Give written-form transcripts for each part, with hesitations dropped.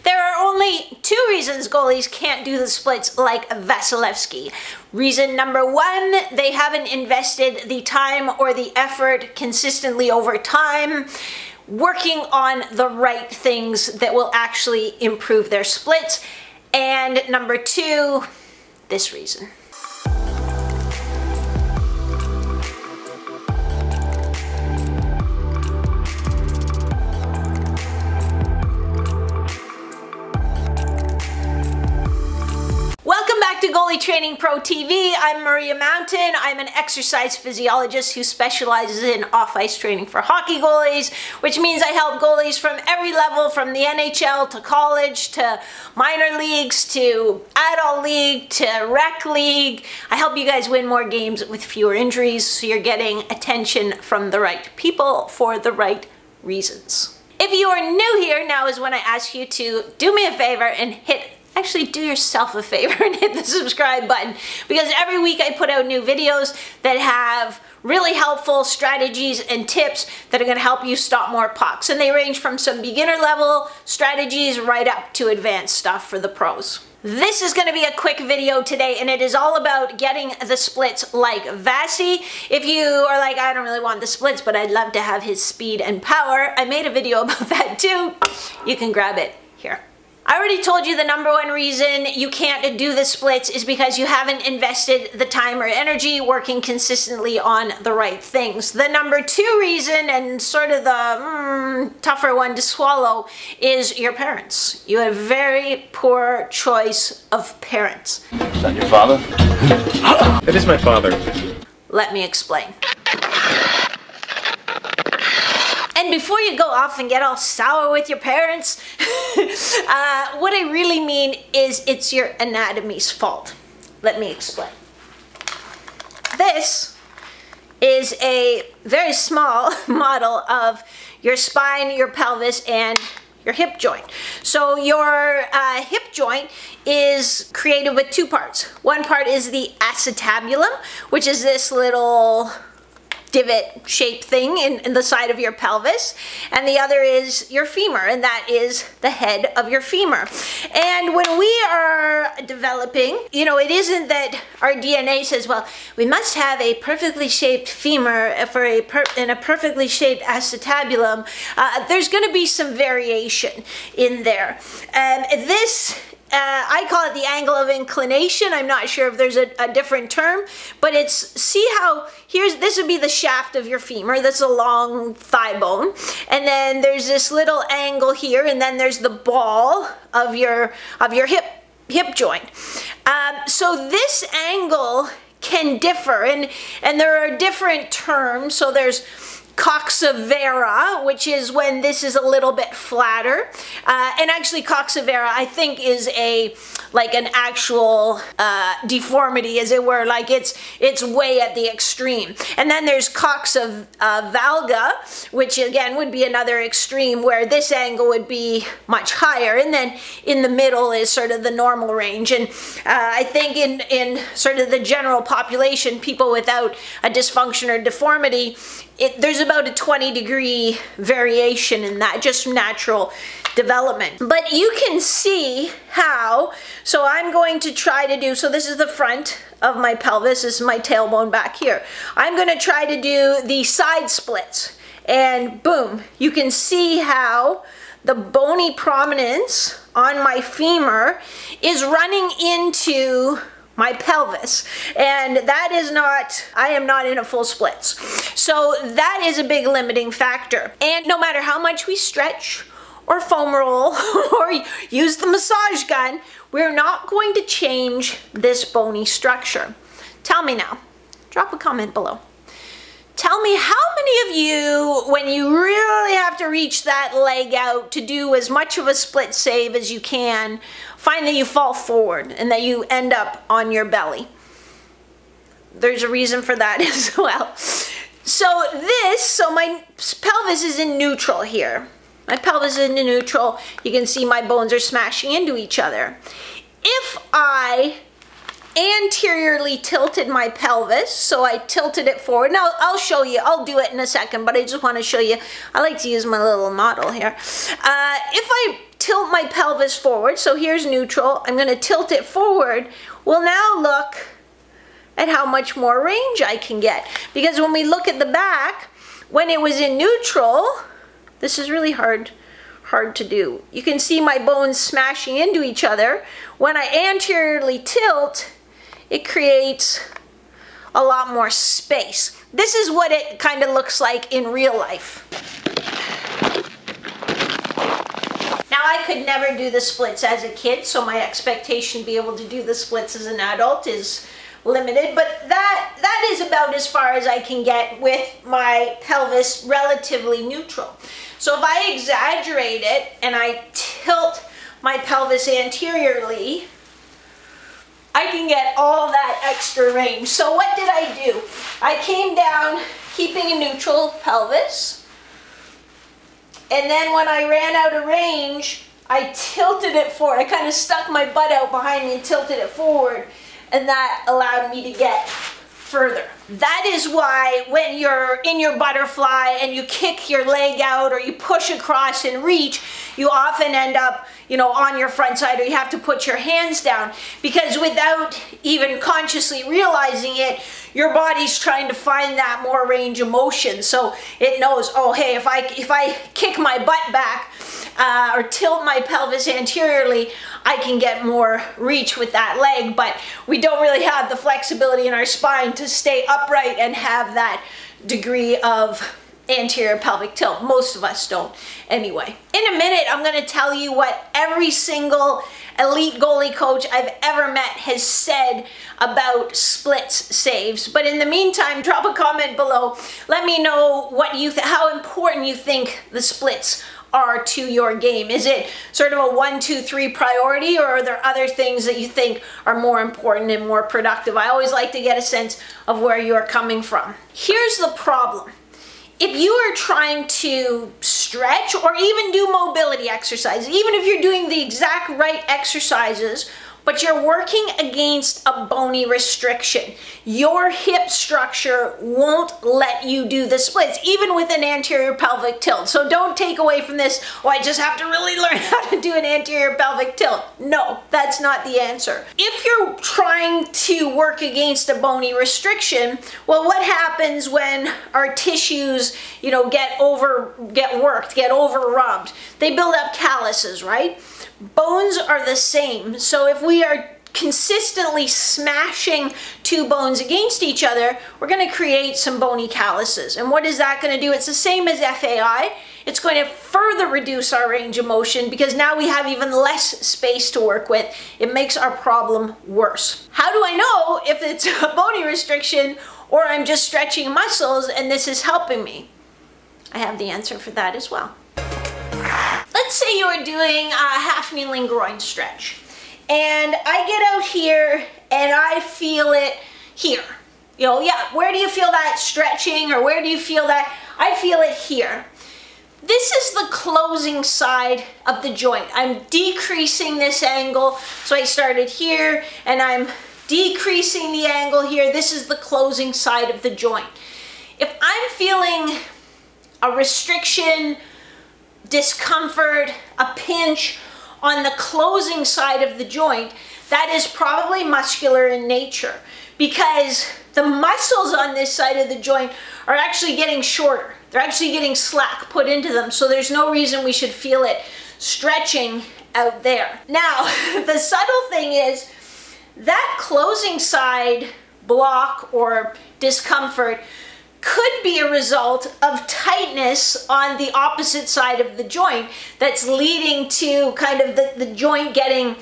There are only two reasons goalies can't do the splits like Vasilevskiy. Reason number one, they haven't invested the time or the effort consistently over time working on the right things that will actually improve their splits. And number two, this reason. Welcome back to Goalie Training Pro TV. I'm Maria Mountain. I'm an exercise physiologist who specializes in off-ice training for hockey goalies, which means I help goalies from every level, from the NHL to college to minor leagues to adult league to rec league. I help you guys win more games with fewer injuries, so you're getting attention from the right people for the right reasons. If you are new here, now is when I ask you to do me a favor and actually do yourself a favor and hit the subscribe button, because every week I put out new videos that have really helpful strategies and tips that are going to help you stop more pucks, and they range from some beginner level strategies right up to advanced stuff for the pros. This is going to be a quick video today, and it is all about getting the splits like Vasi. If you are like, I don't really want the splits, but I'd love to have his speed and power, I made a video about that too. You can grab it here. I already told you the number one reason you can't do the splits is because you haven't invested the time or energy working consistently on the right things. The number two reason, and sort of the tougher one to swallow, is your parents. You have very poor choice of parents. Is that your father? It is my father. Let me explain. And before you go off and get all sour with your parents, what I really mean is it's your anatomy's fault. Let me explain. This is a very small model of your spine, your pelvis, and your hip joint. So your hip joint is created with two parts. One part is the acetabulum, which is this little divot shaped thing in the side of your pelvis, and the other is your femur, and that is the head of your femur. And when we are developing, you know, it isn't that our DNA says, well, we must have a perfectly shaped femur and a perfectly shaped acetabulum. There's going to be some variation in there. This I call it the angle of inclination. I'm not sure if there's a different term, but it's, see how, this would be the shaft of your femur, that's a long thigh bone, and then there's this little angle here, and then there's the ball of your hip joint. So this angle can differ, and there are different terms. So there's coxa-vara, which is when this is a little bit flatter, and actually coxa-vara I think is like an actual deformity, as it were, like it's way at the extreme. And then there's coxa-valga, which again would be another extreme where this angle would be much higher, and then in the middle is sort of the normal range. And I think in sort of the general population, people without a dysfunction or deformity, there's about a 20-degree variation in that, just natural development. But you can see how, so I'm going to try to do, so this is the front of my pelvis, this is my tailbone back here. I'm going to try to do the side splits, and boom, you can see how the bony prominence on my femur is running into my pelvis, and that is not, I am not in a full splits. So that is a big limiting factor. And no matter how much we stretch or foam roll or use the massage gun, we're not going to change this bony structure. Tell me now, drop a comment below. Tell me how many of you, when you really have to reach that leg out to do as much of a split save as you can, find that you fall forward and that you end up on your belly? There's a reason for that as well. So my pelvis is in neutral here. My pelvis is in neutral. You can see my bones are smashing into each other. If I anteriorly tilted my pelvis, so I tilted it forward. Now I'll show you, I'll do it in a second, but I just want to show you, I like to use my little model here. If I tilt my pelvis forward. So here's neutral. I'm going to tilt it forward. Well, now look at how much more range I can get. Because when we look at the back, when it was in neutral, this is really hard to do. You can see my bones smashing into each other. When I anteriorly tilt, it creates a lot more space. This is what it kind of looks like in real life. Now, I could never do the splits as a kid, so my expectation to be able to do the splits as an adult is limited, but that is about as far as I can get with my pelvis relatively neutral. So if I exaggerate it and I tilt my pelvis anteriorly, I can get all that extra range. So what did I do? I came down keeping a neutral pelvis, and then when I ran out of range, I tilted it forward. I kind of stuck my butt out behind me and tilted it forward, and that allowed me to get further. That is why when you're in your butterfly and you kick your leg out or you push across and reach, you often end up, on your front side, or you have to put your hands down, because without even consciously realizing it, your body's trying to find that more range of motion. So it knows, oh, hey, if I kick my butt back or tilt my pelvis anteriorly, I can get more reach with that leg. But we don't really have the flexibility in our spine to stay upright and have that degree of anterior pelvic tilt. Most of us don't anyway. In a minute, I'm going to tell you what every single elite goalie coach I've ever met has said about splits saves. But in the meantime, drop a comment below. Let me know what how important you think the splits are to your game. Is it sort of a 1, 2, 3 priority, or are there other things that you think are more important and more productive? I always like to get a sense of where you're coming from. Here's the problem. If you are trying to stretch or even do mobility exercises, even if you're doing the exact right exercises, but you're working against a bony restriction, your hip structure won't let you do the splits, even with an anterior pelvic tilt. So don't take away from this, oh, I just have to really learn how to do an anterior pelvic tilt. No, that's not the answer. If you're trying to work against a bony restriction, well, what happens when our tissues, get worked, get over-rubbed? They build up calluses, right? Bones are the same. So if we are consistently smashing two bones against each other, we're going to create some bony calluses. And what is that going to do? It's the same as FAI. It's going to further reduce our range of motion because now we have even less space to work with. It makes our problem worse. How do I know if it's a bony restriction or I'm just stretching muscles and this is helping me? I have the answer for that as well. Let's say you're doing a half kneeling groin stretch, and I get out here and I feel it here. Where do you feel that stretching, or where do you feel that? I feel it here. This is the closing side of the joint. I'm decreasing this angle. So I started here and I'm decreasing the angle here. This is the closing side of the joint. If I'm feeling a restriction, discomfort, a pinch on the closing side of the joint, that is probably muscular in nature, because the muscles on this side of the joint are actually getting shorter. They're actually getting slack put into them, so there's no reason we should feel it stretching out there. Now, the subtle thing is that closing side block or discomfort could be a result of tightness on the opposite side of the joint that's leading to kind of the joint getting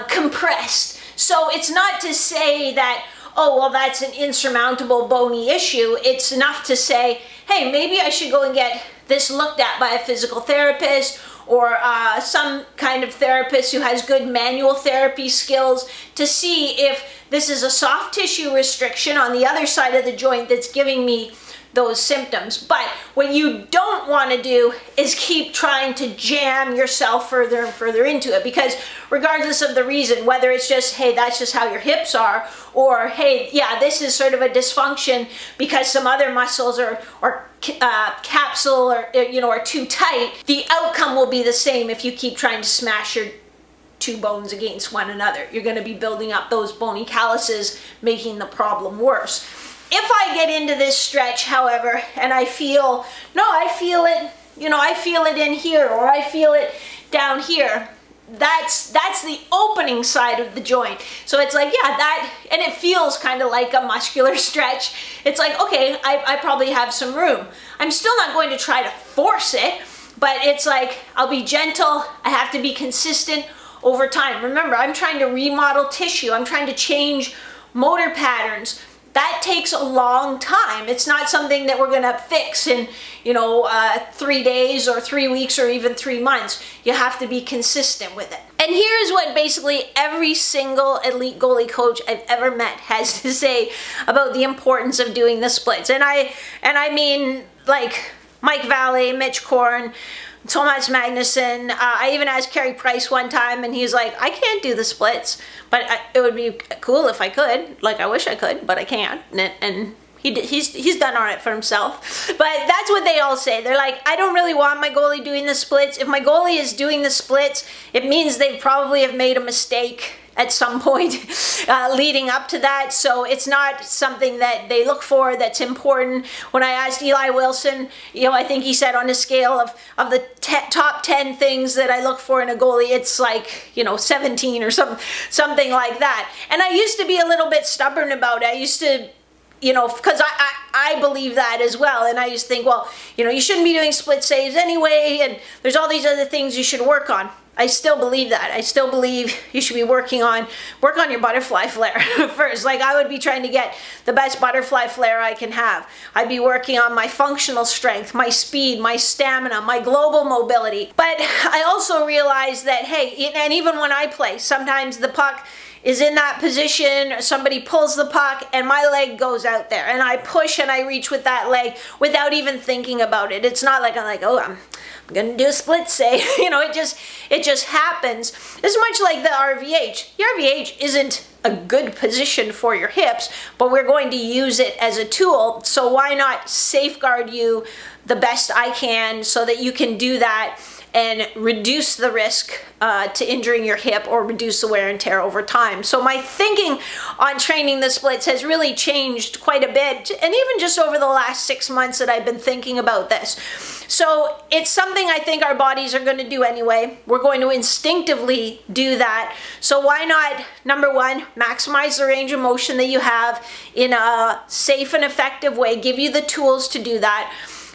compressed. So it's not to say that, oh, well, that's an insurmountable bony issue. It's enough to say, hey, maybe I should go and get this looked at by a physical therapist or some kind of therapist who has good manual therapy skills to see if this is a soft tissue restriction on the other side of the joint that's giving me those symptoms. But what you don't want to do is keep trying to jam yourself further and further into it, because regardless of the reason, whether it's just, hey, that's just how your hips are, or hey, yeah, this is sort of a dysfunction because some other muscles or capsule or are too tight, the outcome will be the same if you keep trying to smash your two bones against one another. You're going to be building up those bony calluses, making the problem worse. If I get into this stretch, however, and I feel, no, I feel it, I feel it in here, or I feel it down here, that's the opening side of the joint. So it's like, yeah, that, and it feels kind of like a muscular stretch. It's like, okay, I probably have some room. I'm still not going to try to force it, but it's like, I'll be gentle. I have to be consistent over time. Remember, I'm trying to remodel tissue. I'm trying to change motor patterns. That takes a long time. It's not something that we're gonna fix in, 3 days or 3 weeks or even 3 months. You have to be consistent with it. And here's what basically every single elite goalie coach I've ever met has to say about the importance of doing the splits. And I mean, like Mike Valley, Mitch Korn, Thomas Magnuson. I even asked Carey Price one time, and he's like, I can't do the splits, but it would be cool if I could. Like, I wish I could, but I can't. And he's done all right for himself. But that's what they all say. They're like, I don't really want my goalie doing the splits. If my goalie is doing the splits, it means they probably have made a mistake at some point leading up to that. So it's not something that they look for that's important. When I asked Eli Wilson, I think he said on a scale of the top 10 things that I look for in a goalie, it's like, 17 or something like that. And I used to be a little bit stubborn about it. I used to, because I believe that as well. And I used to think, well, you shouldn't be doing split saves anyway, and there's all these other things you should work on. I still believe that. I still believe you should be work on your butterfly flare first. Like, I would be trying to get the best butterfly flare I can have. I'd be working on my functional strength, my speed, my stamina, my global mobility. But I also realize that, hey, and even when I play, sometimes the puck is in that position, somebody pulls the puck and my leg goes out there and I push and I reach with that leg without even thinking about it. It's not like I'm like, oh, I'm gonna do a split save. It just happens. It's much like the RVH. The RVH isn't a good position for your hips, but we're going to use it as a tool. So why not safeguard you the best I can so that you can do that and reduce the risk to injuring your hip or reduce the wear and tear over time. So my thinking on training the splits has really changed quite a bit, and even just over the last 6 months that I've been thinking about this. So it's something I think our bodies are going to do anyway. We're going to instinctively do that. So why not, number one, maximize the range of motion that you have in a safe and effective way, give you the tools to do that.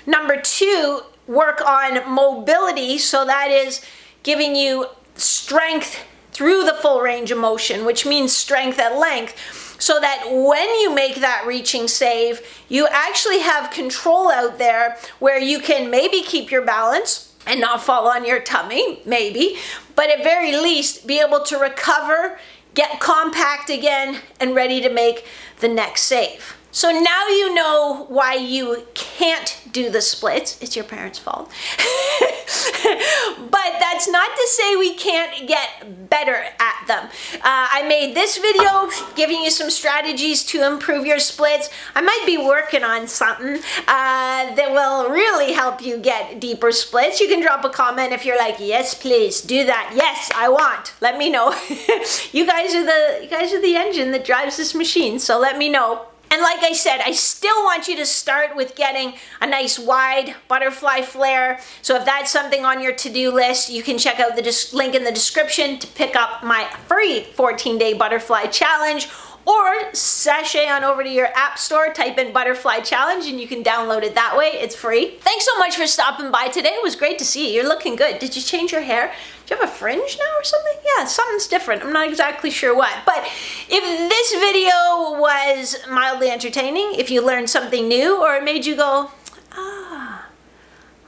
Number two, work on mobility, so that is giving you strength through the full range of motion, which means strength at length, so that when you make that reaching save, you actually have control out there where you can maybe keep your balance and not fall on your tummy, maybe, but at very least be able to recover, get compact again, and ready to make the next save. So now you know why you can't do the splits. It's your parents' fault. But that's not to say we can't get better at them. I made this video giving you some strategies to improve your splits. I might be working on something that will really help you get deeper splits. You can drop a comment if you're like, yes, please do that. Yes, I want. Let me know. You guys are the engine that drives this machine, so let me know. And like I said, I still want you to start with getting a nice wide butterfly flare. So if that's something on your to-do list, you can check out the link in the description to pick up my free 14-day butterfly challenge, or sashay on over to your app store, type in butterfly challenge, and you can download it that way. It's free. Thanks so much for stopping by today. It was great to see you. You're looking good. Did you change your hair? Do you have a fringe now or something? Yeah, something's different. I'm not exactly sure what. But if this video was mildly entertaining, if you learned something new, or it made you go, ah,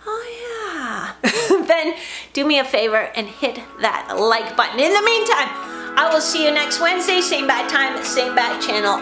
oh yeah, then do me a favor and hit that like button. In the meantime, I will see you next Wednesday, same bad time, same bad channel.